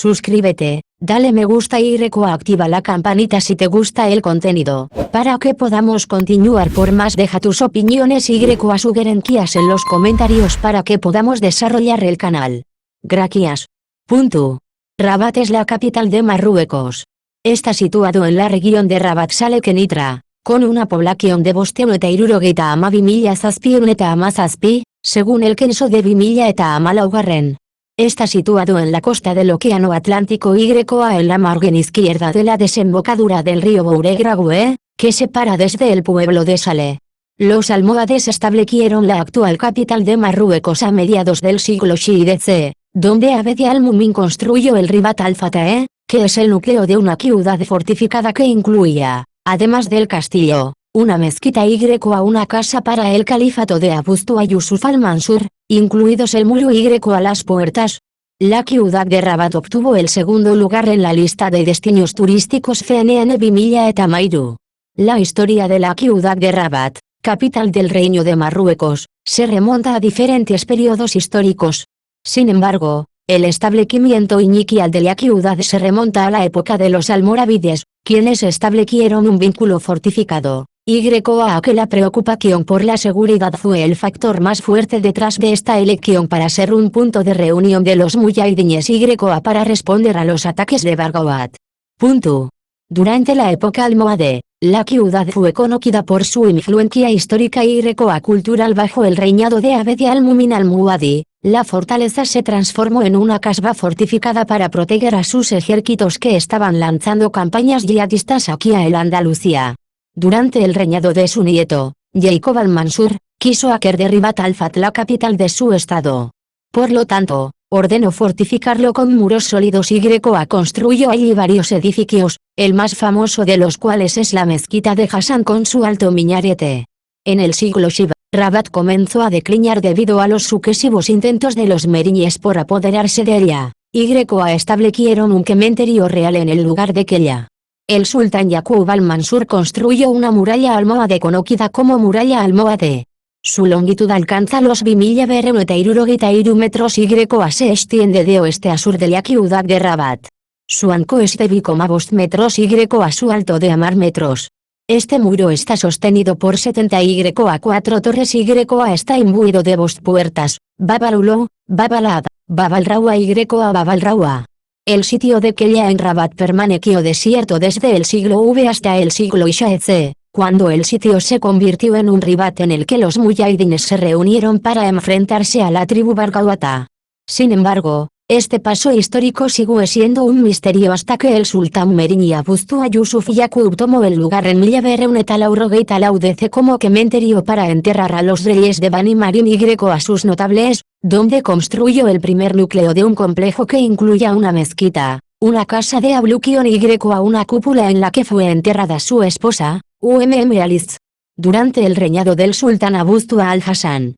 Suscríbete, dale me gusta y activa la campanita si te gusta el contenido, para que podamos continuar por más. Deja tus opiniones y sugerencias en los comentarios para que podamos desarrollar el canal. Gracias. Rabat es la capital de Marruecos. Está situado en la región de Rabat Salé Kenitra, con una población de 280.000 zazpi, según el censo de 2000 Está situado en la costa del Océano Atlántico en la margen izquierda de la desembocadura del río Bouregraoue, que separa desde el pueblo de Salé. Los almohades establecieron la actual capital de Marruecos a mediados del siglo XIII, donde Abd al-Mumin construyó el Ribat al-Fateh, que es el núcleo de una ciudad fortificada que incluía, además del castillo, una mezquita y una casa para el califato de Abu Yusuf al-Mansur, incluidos el muro y a las puertas. La ciudad de Rabat obtuvo el segundo lugar en la lista de destinos turísticos CNN Vimilla Etamairu. La historia de la ciudad de Rabat, capital del Reino de Marruecos, se remonta a diferentes periodos históricos. Sin embargo, el establecimiento inicial de la ciudad se remonta a la época de los almorávides, quienes establecieron un vínculo fortificado, a que la preocupación por la seguridad fue el factor más fuerte detrás de esta elección para ser un punto de reunión de los muyahidines para responder a los ataques de Bargaout. Durante la época almohade, la ciudad fue conocida por su influencia histórica y cultural bajo el reinado de Abd al-Mumin al-Muadi. La fortaleza se transformó en una casba fortificada para proteger a sus ejércitos que estaban lanzando campañas yihadistas aquí a el Andalucía. Durante el reinado de su nieto, Jacob al-Mansur, quiso hacer de Ribat al-Fat la capital de su estado. Por lo tanto, ordenó fortificarlo con muros sólidos y construyó allí varios edificios, el más famoso de los cuales es la mezquita de Hassan con su alto minarete. En el siglo Shiva, Rabat comenzó a declinar debido a los sucesivos intentos de los meriñes por apoderarse de ella, establecieron un cementerio real en el lugar de Kella. El sultán Yaqub al-Mansur construyó una muralla almohade conocida como muralla almohade. Su longitud alcanza los 2000 metros y se extiende de oeste a sur de la ciudad de Rabat. Su ancho es de 2 metros y a su alto de amar metros. Este muro está sostenido por 4 torres y está imbuido de 2 puertas, Babalulo, Babalad, Babalraua y Babalraua. El sitio de Kella en Rabat permaneció desierto desde el siglo V hasta el siglo Ishaeze, cuando el sitio se convirtió en un ribat en el que los muyahidines se reunieron para enfrentarse a la tribu Bargawata. Sin embargo, este paso histórico siguió siendo un misterio hasta que el sultán meriñi Abu Yusuf Yaqub tomó el lugar en Millabereunetalaudece como cementerio para enterrar a los reyes de Bani Marim y a sus notables, donde construyó el primer núcleo de un complejo que incluía una mezquita, una casa de ablución y a una cúpula en la que fue enterrada su esposa, Aliz. Durante el reinado del sultán Abu al-Hassan,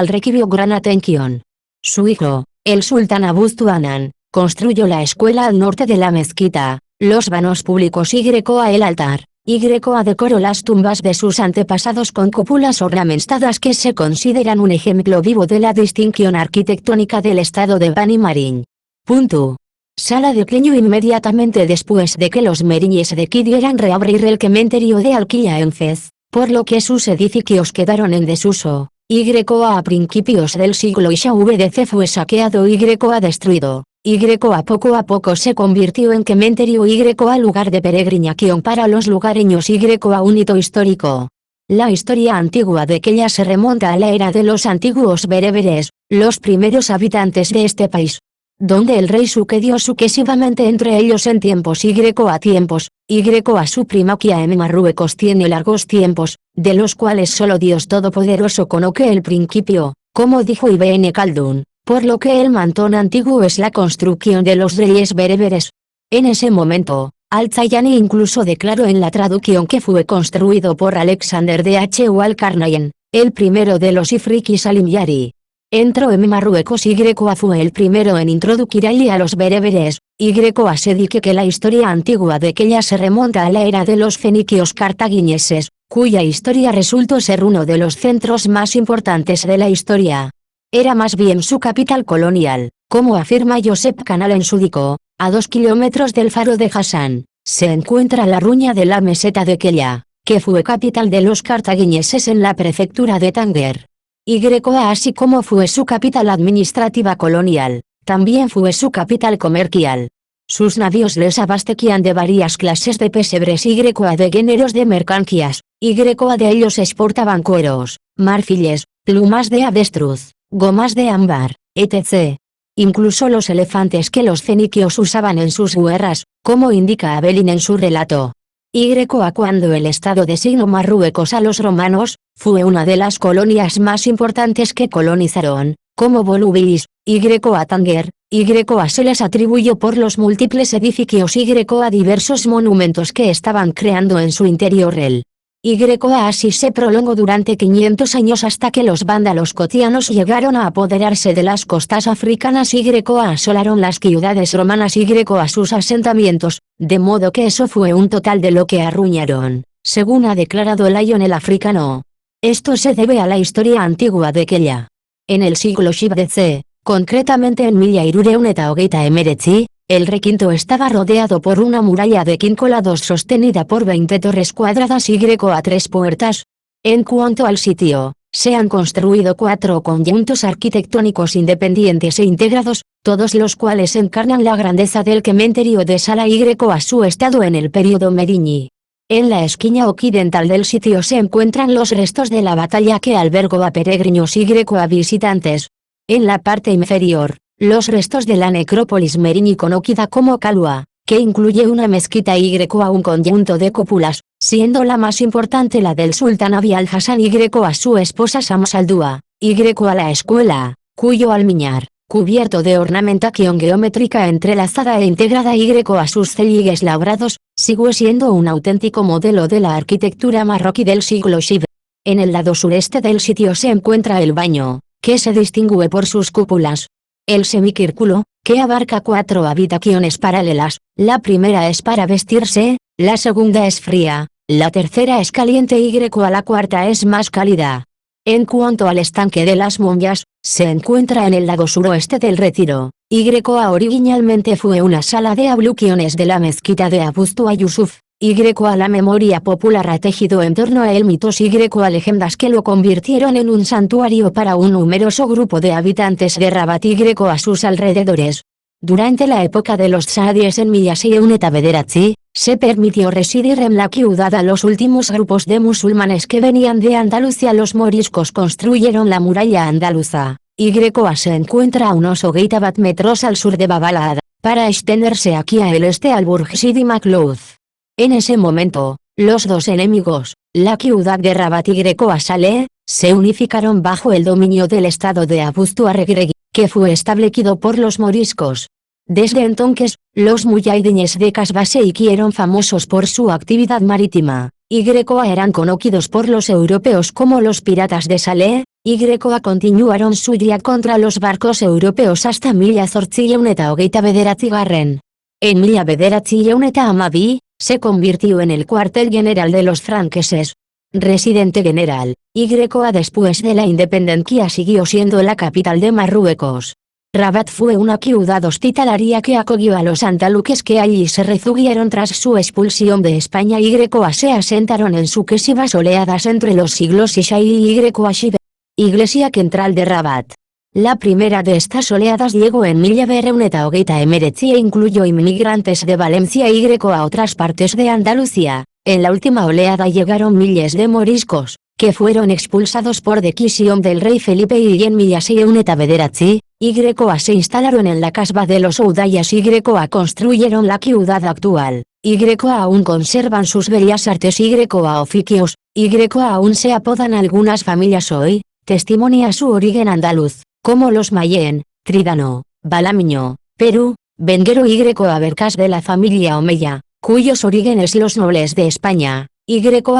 recibió gran atención. Su hijo, el sultán Abu Anan, construyó la escuela al norte de la mezquita, los vanos públicos y el altar, y decoró las tumbas de sus antepasados con cúpulas ornamentadas que se consideran un ejemplo vivo de la distinción arquitectónica del estado de Bani Marim. Sala declinó inmediatamente después de que los meriñes decidieran reabrir el cementerio de Alquilla en Fez, por lo que sus edificios quedaron en desuso. A principios del siglo ISHVDC fue saqueado y destruido. Poco a poco se convirtió en cementerio lugar de peregrinación para los lugareños un hito histórico. La historia antigua de Kella se remonta a la era de los antiguos bereberes, los primeros habitantes de este país, donde el rey sucedió sucesivamente entre ellos en tiempos a tiempos, a su primaquia en Marruecos tiene largos tiempos, de los cuales solo Dios Todopoderoso conoce el principio, como dijo Ibn Khaldun, por lo que el mantón antiguo es la construcción de los reyes bereberes. En ese momento, Al-Tayani incluso declaró en la traducción que fue construido por Alexander de Al-Karnayen, el primero de los ifriquis al-Imyari. Entró en Marruecos y fue el primero en introducir allí a los bereberes, se dice que la historia antigua de Kella se remonta a la era de los fenicios cartagineses, cuya historia resultó ser uno de los centros más importantes de la historia. Era más bien su capital colonial, como afirma Josep Canal en su dico, A 2 kilómetros del faro de Hassan, se encuentra la ruina de la meseta de Kelia, que fue capital de los cartagineses en la prefectura de Tánger. Así como fue su capital administrativa colonial, también fue su capital comercial. Sus navíos les abastecían de varias clases de pesebres de géneros de mercancías, de ellos exportaban cueros, marfiles, plumas de avestruz, gomas de ámbar, etc. Incluso los elefantes que los fenicios usaban en sus guerras, como indica Abelín en su relato. Cuando el Estado designó Marruecos a los romanos, fue una de las colonias más importantes que colonizaron, como Volubilis, Tánger, se les atribuyó por los múltiples edificios a diversos monumentos que estaban creando en su interior así se prolongó durante 500 años hasta que los vándalos cotianos llegaron a apoderarse de las costas africanas asolaron las ciudades romanas sus asentamientos, de modo que eso fue un total de lo que arruinaron, según ha declarado Lyon el africano. Esto se debe a la historia antigua de Kelia. En el siglo VII, concretamente en Mila Irureuneta Hogeita Emeretzi, el recinto estaba rodeado por una muralla de quincolados sostenida por 20 torres cuadradas a 3 puertas. En cuanto al sitio, se han construido 4 conjuntos arquitectónicos independientes e integrados, todos los cuales encarnan la grandeza del cementerio de Sala a su estado en el período Meriñi. En la esquina occidental del sitio se encuentran los restos de la batalla que albergó a peregrinos a visitantes. En la parte inferior, los restos de la necrópolis Meriñi conocida como Calua, que incluye una mezquita a un conjunto de cúpulas, siendo la más importante la del sultán Abi al-Hassan a su esposa Samsaldúa, a la escuela, cuyo almiñar, cubierto de ornamentación geométrica entrelazada e integrada a sus celligues labrados, sigue siendo un auténtico modelo de la arquitectura marroquí del siglo VII. En el lado sureste del sitio se encuentra el baño, que se distingue por sus cúpulas. El semicírculo, que abarca 4 habitaciones paralelas, la primera es para vestirse, la segunda es fría, la tercera es caliente la cuarta es más cálida. En cuanto al estanque de las momias, se encuentra en el lado suroeste del retiro. Originalmente fue una sala de abluciones de la mezquita de Abustua Yusuf. La memoria popular ha tejido en torno a él mitos leyendas que lo convirtieron en un santuario para un numeroso grupo de habitantes de Rabat a sus alrededores. Durante la época de los saadíes en Millaseuneta Bederatzi, se permitió residir en la ciudad a los últimos grupos de musulmanes que venían de Andalucía. Los moriscos construyeron la muralla andaluza. Se encuentra a unos 80 metros al sur de Babalad, para extenderse aquí a el este al Burj Sidi Makloud. En ese momento, los dos enemigos, la ciudad de Rabat Saleh, se unificaron bajo el dominio del estado de Abustuarregregui, que fue establecido por los moriscos. Desde entonces, los muyahidines de Kasba se hicieron famosos por su actividad marítima. Eran conocidos por los europeos como los piratas de Saleh. Continuaron su guerra contra los barcos europeos hasta Milla Zortzileuneta Hogeita Bederatzi Garren. En Milla Bederatzileuneta Hamabi, se convirtió en el cuartel general de los franqueses. Residente general, después de la independencia siguió siendo la capital de Marruecos. Rabat fue una ciudad hospitalaria que acogió a los andaluques que allí se refugiaron tras su expulsión de España. Se asentaron en sucesivas oleadas entre los siglos Isha y Shibe. Iglesia Central de Rabat. La primera de estas oleadas llegó en Milla Berreuneta Hogeita Emeretzi e incluyó inmigrantes de Valencia a otras partes de Andalucía. En la última oleada llegaron miles de moriscos, que fueron expulsados por decisión del rey Felipe y en Milla Seuneta Bederatzi, se instalaron en la casba de los Oudayas construyeron la ciudad actual. Aún conservan sus bellas artes oficios, aún se apodan algunas familias hoy, testimonia su origen andaluz, como los Mayen, Trídano, Balamiño, Perú, Benguero Abercas de la familia Omeya, cuyos orígenes los nobles de España,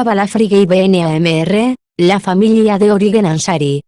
Balafrigue y BNAMR, la familia de origen Ansari,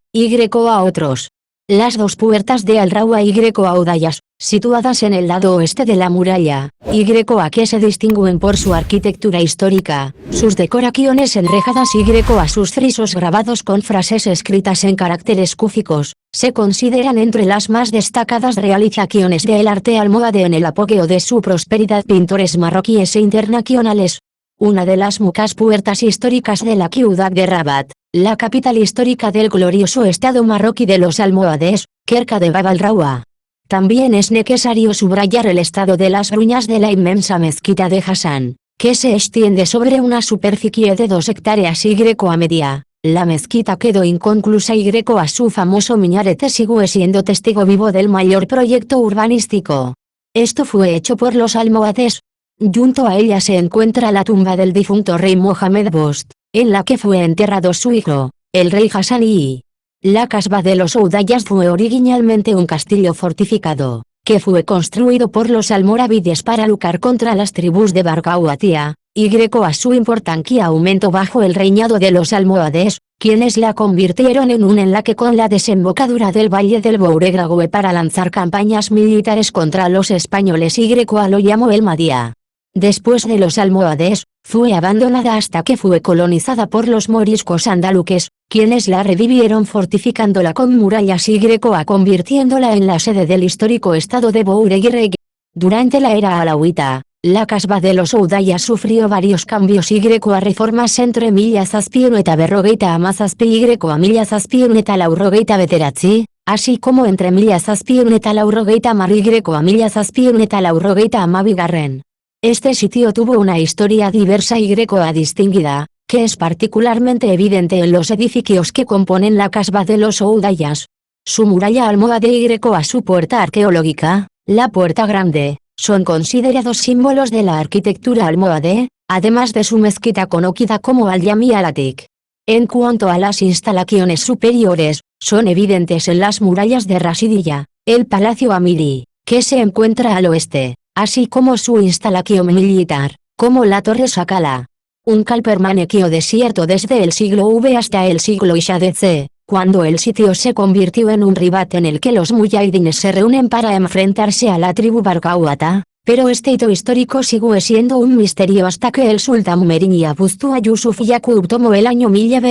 otros. Las dos puertas de Al-Rawa Audayas, situadas en el lado oeste de la muralla, a que se distinguen por su arquitectura histórica, sus decoraciones enrejadas y a sus frisos grabados con frases escritas en caracteres cúficos, se consideran entre las más destacadas realizaciones del arte almohade en el apogeo de su prosperidad pintores marroquíes e internacionales. Una de las muchas puertas históricas de la ciudad de Rabat, la capital histórica del glorioso estado marroquí de los almohades, cerca de Bab al-Rawa. También es necesario subrayar el estado de las ruinas de la inmensa mezquita de Hassan, que se extiende sobre una superficie de 2 hectáreas y a media. La mezquita quedó inconclusa y a su famoso minarete sigue siendo testigo vivo del mayor proyecto urbanístico. Esto fue hecho por los almohades. Junto a ella se encuentra la tumba del difunto rey Mohamed Bost, en la que fue enterrado su hijo, el rey Hassan I. La casba de los Oudayas fue originalmente un castillo fortificado, que fue construido por los almorávides para luchar contra las tribus de Barkawatia, y a su importancia aumentó bajo el reinado de los almohades, quienes la convirtieron en un enlace con la desembocadura del valle del Bouregraoue para lanzar campañas militares contra los españoles y lo llamó el Mahdia. Después de los almohades, fue abandonada hasta que fue colonizada por los moriscos andaluques, quienes la revivieron fortificándola con murallas y convirtiéndola en la sede del histórico estado de Boureguireg. Durante la era alauita, la casba de los Oudayas sufrió varios cambios y reformas entre Milla Zazpiun eta Berrogeita Hamazazpi y Milla Zazpiun eta Laurrogeita Bederatzi, así como entre Milla Zazpiun eta Laurrogeita Hamar y Milla Zazpiun eta Laurrogeita Hamabigarren. Este sitio tuvo una historia diversa y distinguida, que es particularmente evidente en los edificios que componen la casba de los Oudayas. Su muralla almohade y su puerta arqueológica, la Puerta Grande, son considerados símbolos de la arquitectura almohade, además de su mezquita conocida como Al-Yami al-Atik. En cuanto a las instalaciones superiores, son evidentes en las murallas de Rasidilla, el Palacio Amiri, que se encuentra al oeste, así como su instalación militar, como la Torre Sakala. Un cal permaneció desierto desde el siglo V hasta el siglo IX, cuando el sitio se convirtió en un ribat en el que los muyahidines se reúnen para enfrentarse a la tribu Barkawata, pero este hito histórico sigue siendo un misterio hasta que el sultán Meriñi Abuztua Yusuf Yaqub tomó el año 1000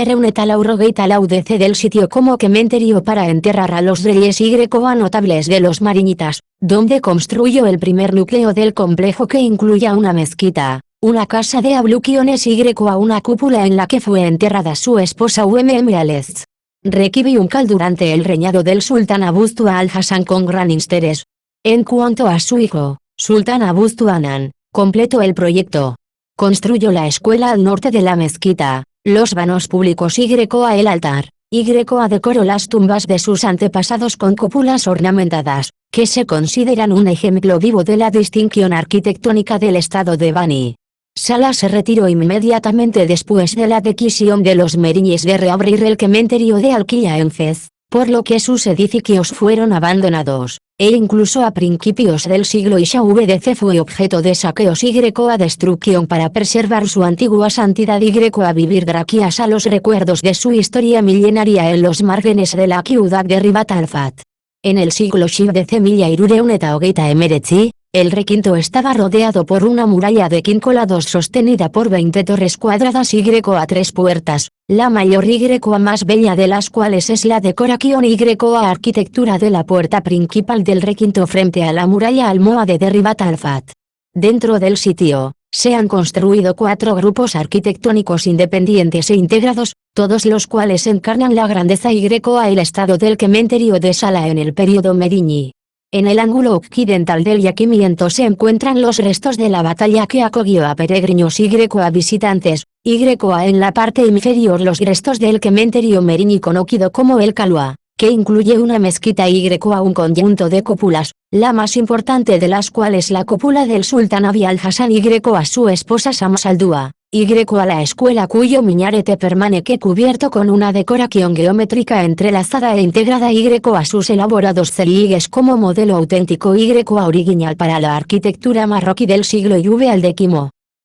Laurrogeita Laudece del sitio como cementerio para enterrar a los reyes y notables de los mariñitas, donde construyó el primer núcleo del complejo que incluía una mezquita, una casa de abluciones y una cúpula en la que fue enterrada su esposa Alez. Requibi un cal durante el reinado del sultán Abuztua al-Hassan con gran interés. En cuanto a su hijo, Sultán Abuztua Anan, completó el proyecto. Construyó la escuela al norte de la mezquita, los vanos públicos y el altar, y decoró las tumbas de sus antepasados con cúpulas ornamentadas, que se consideran un ejemplo vivo de la distinción arquitectónica del estado de Bani. Salah se retiró inmediatamente después de la decisión de los meriñes de reabrir el cementerio de Alquilla en Fez, por lo que sus edificios fueron abandonados, e incluso a principios del siglo IVDC fue objeto de saqueos y a destrucción para preservar su antigua santidad y a vivir gracias a los recuerdos de su historia milenaria en los márgenes de la ciudad de Ribat al-Fat. En el siglo XVDC Milla Irureun eta hogeita emeretzi, el recinto estaba rodeado por una muralla de 5 lados sostenida por 20 torres cuadradas y a 3 puertas, la mayor y más bella de las cuales es la decoración y arquitectura de la puerta principal del recinto frente a la muralla almohade de Ribat al-Fat. Dentro del sitio, se han construido 4 grupos arquitectónicos independientes e integrados, todos los cuales encarnan la grandeza y el estado del cementerio de Salah en el período Meriñi. En el ángulo occidental del yacimiento se encuentran los restos de la batalla que acogió a peregrinos y a visitantes, y en la parte inferior los restos del cementerio Meriñi conocido como el Calua, que incluye una mezquita y un conjunto de cúpulas, la más importante de las cuales la cúpula del sultán Abi al-Hassan y a su esposa Samsaldúa, y a la escuela cuyo minarete permanece cubierto con una decoración geométrica entrelazada e integrada y a sus elaborados celigues como modelo auténtico y original para la arquitectura marroquí del siglo IV al X.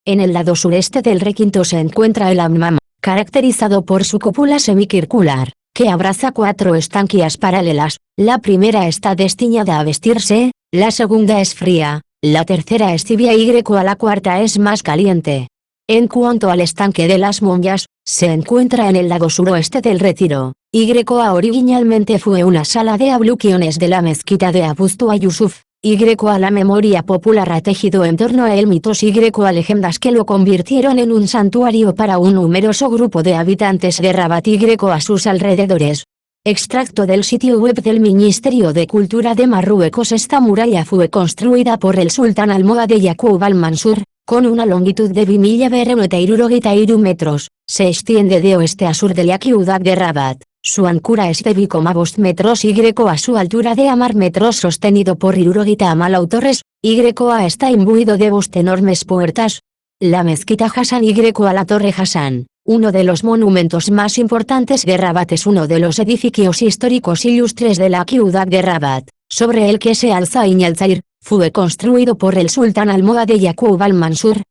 En el lado sureste del recinto se encuentra el hammam, caracterizado por su cúpula semicircular, que abraza 4 estancias paralelas, la primera está destinada a vestirse, la segunda es fría, La tercera es tibia y la cuarta es más caliente. En cuanto al estanque de las momias, se encuentra en el lado suroeste del Retiro. Originalmente fue una sala de abluciones de la mezquita de Abu Yusuf. La memoria popular ha tejido en torno a él mitos leyendas que lo convirtieron en un santuario para un numeroso grupo de habitantes de Rabat a sus alrededores. Extracto del sitio web del Ministerio de Cultura de Marruecos. Esta muralla fue construida por el sultán almohade Yaqub al-Mansur, con una longitud de 1091 metros, se extiende de oeste a sur de la ciudad de Rabat. Su anchura es de 2,2 metros a su altura de amar metros, sostenido por Amalau Torres. Está imbuido de dos enormes puertas. La mezquita Hassan la Torre Hassan, uno de los monumentos más importantes de Rabat, es uno de los edificios históricos ilustres de la ciudad de Rabat, sobre el que se alza Ain al-Zair. Fue construido por el sultán almohade Yaqub al-Mansur.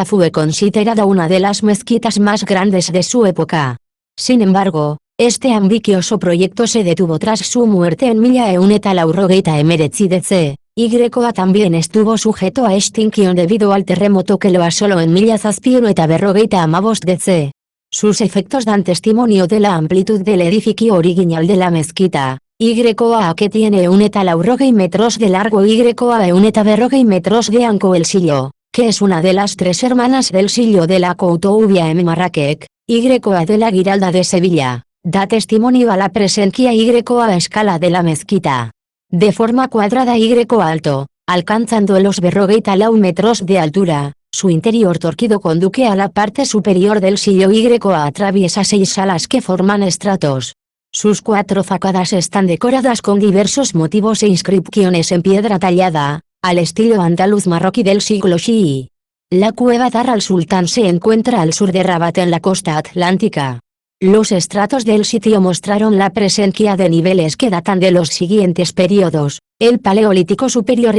Fue considerada una de las mezquitas más grandes de su época. Sin embargo, este ambicioso proyecto se detuvo tras su muerte en Milla Eunet al-Aurogeita Emeretzi. También estuvo sujeto a extinción debido al terremoto que lo asoló en Milla Zazpien eta Berrogeita Amabost DC. Sus efectos dan testimonio de la amplitud del edificio original de la mezquita. Que tiene Eunet al-Aurogei metros de largo. Eunet a Berrogei metros de ancho. El Sillo, que es una de las tres hermanas del Sillo de la Koutoubia en Marrakech, de la Giralda de Sevilla, da testimonio a la presencia a escala de la mezquita. De forma cuadrada alto, alcanzando los Berrogeita Lau metros de altura. Su interior torcido conduce a la parte superior del Sillo. Atraviesa 6 salas que forman estratos. Sus 4 fachadas están decoradas con diversos motivos e inscripciones en piedra tallada, al estilo andaluz marroquí del siglo Shii. La cueva Dar al-Sultán se encuentra al sur de Rabat en la costa atlántica. Los estratos del sitio mostraron la presencia de niveles que datan de los siguientes periodos: el Paleolítico Superior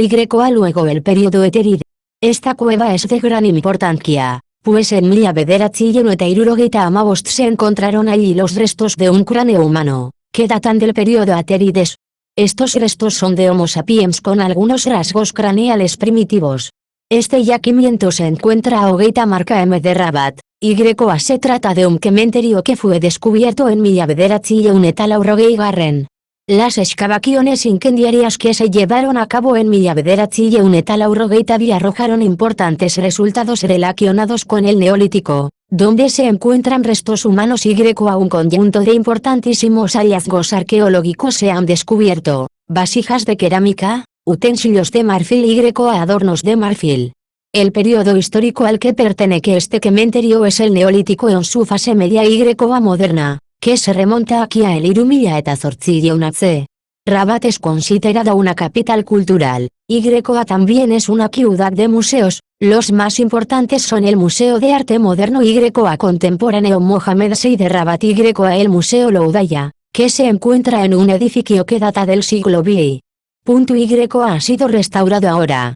luego el periodo Eterid. Esta cueva es de gran importancia, pues en Milla Bederatzi y Eunet Urogeita Amabost se encontraron allí los restos de un cráneo humano, que datan del periodo Aterides. Estos restos son de Homo sapiens con algunos rasgos craneales primitivos. Este yacimiento se encuentra a Ogeita Marca M de Rabat. Se trata de un cementerio que fue descubierto en Milla Bederatzi y Eunet al-Aurogei Garren. Las excavaciones incendiarias que se llevaron a cabo en Milla Bederatzi y Eunet al-Aurogeita arrojaron importantes resultados relacionados con el Neolítico, donde se encuentran restos humanos. Un conjunto de importantísimos hallazgos arqueológicos se han descubierto: vasijas de cerámica, utensilios de marfil y adornos de marfil. El periodo histórico al que pertenece este cementerio es el Neolítico en su fase media moderna, que se remonta aquí a el Irumilla eta Zortzi Jaunatze. Rabat es considerada una capital cultural. También es una ciudad de museos. Los más importantes son el Museo de Arte Moderno Contemporáneo Mohamed VI de Rabat y el Museo Loudaya, que se encuentra en un edificio que data del siglo VI. Ha sido restaurado ahora.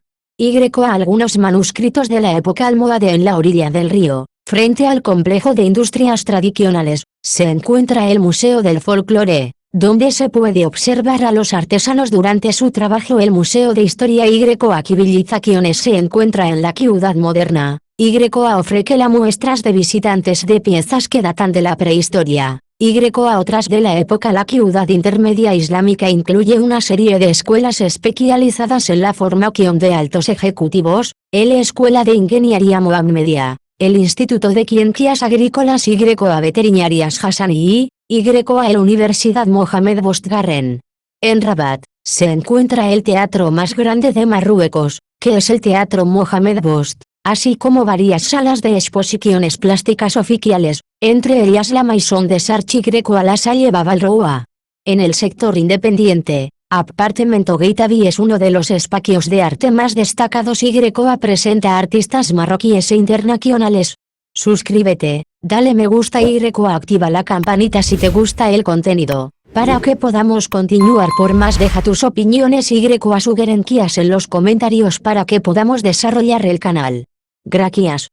Algunos manuscritos de la época almohade en la orilla del río, frente al complejo de industrias tradicionales, se encuentra el Museo del Folclore, donde se puede observar a los artesanos durante su trabajo. El Museo de Historia Civilizaciones se encuentra en la ciudad moderna. Ofrece las muestras de visitantes de piezas que datan de la prehistoria. Otras de la época. La ciudad intermedia islámica incluye una serie de escuelas especializadas en la formación de altos ejecutivos: la Escuela de Ingeniería Mohammedia, el Instituto de Ciencias Agrícolas Veterinarias Hassani, el Universidad Mohamed Bostgarren. En Rabat, se encuentra el teatro más grande de Marruecos, que es el Teatro Mohamed Bost, así como varias salas de exposiciones plásticas oficiales, entre ellas la Maison des Arts a la Salle Babalroa. En el sector independiente, Apartamento Gaitavi es uno de los espacios de arte más destacados. Presenta artistas marroquíes e internacionales. Suscríbete, dale me gusta y activa la campanita si te gusta el contenido, para que podamos continuar por más. Deja tus opiniones y sugerencias en los comentarios para que podamos desarrollar el canal. Gracias.